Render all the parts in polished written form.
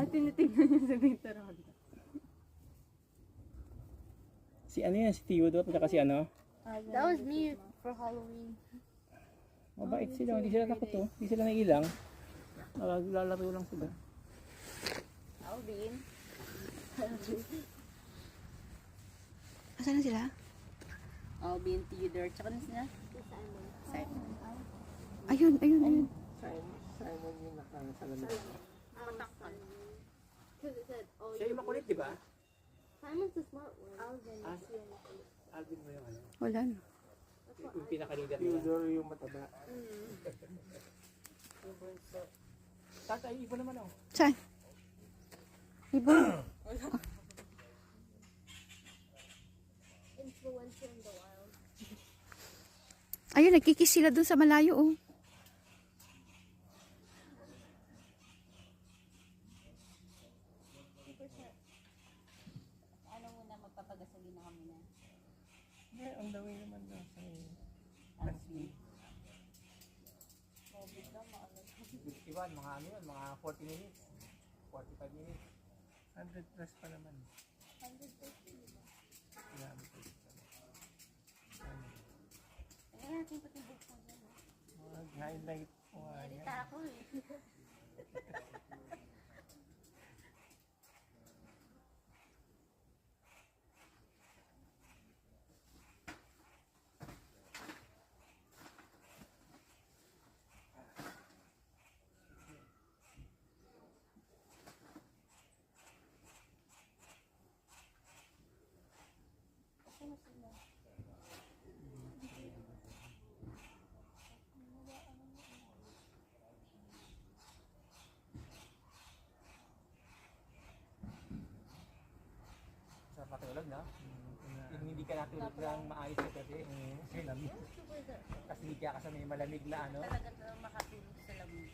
At tinitignan niya sa Bintarada. Si ano yan, si Theodore, at saka si ano? That was me for Halloween. Mabait sila, hindi sila takot to. Hindi sila nailang. Lalaro lang sila. Alvin. Asan na sila? Alvin, Theodore. Tsaka na sila? Simon. Ayun, ayun, ayun. Simon yung nakasalamin. Matakpan. Siya yung makulit, di ba? Simon's the smart one. Alvin. Alvin mo yung ano? Wala na. Yung pinaka-leader nila. Theodore yung mataba. Tatay, iba naman ako. Saan? Ibon. Influencer in the wild. Ayun, nagkikis sila dun sa malayo, oh. Ano muna, magpapagasolina kami na. Yeah, ang dawin naman na sa Alvin. 51, mga ano yun, mga 40 minutes. 45 minutes. 100 plus pa naman. 100 pesos. Yeah, Tingnan natin pati book mo dyan. mag-highlight ko nga yan. Narita ako eh. Sa matulog, no? Yung hindi ka natulog lang maayos ka kasi. Lamig. Kasi hindi ka may malamig na ano. Talaga na makatulog sa lamig.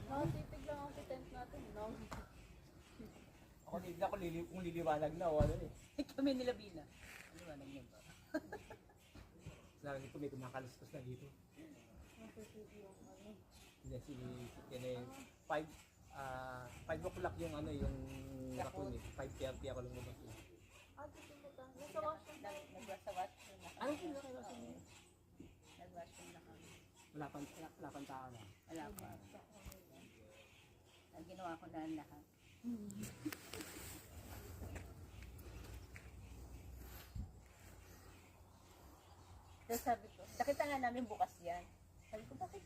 Nakatitig lang ang tent natin, no? Ako hindi ako kung liliwanag na o ano eh. Kami nila Bina. Ano ba nang yun ba? Sabi nito may kumakalustos na dito. Hindi si yan eh 5 o'clock yung ano yung raccoon eh. 5:30 ako lumabas eh. Nasa washroom. Nagwasawat. Ano yung nakawas niyo? Nagwashroom na kami. Wala pang tao na. Wala pa. Ang ginawa ko na ang lahat. Tapos sabi ko, nakita nga namin bukas yan. Sabi ko, bakit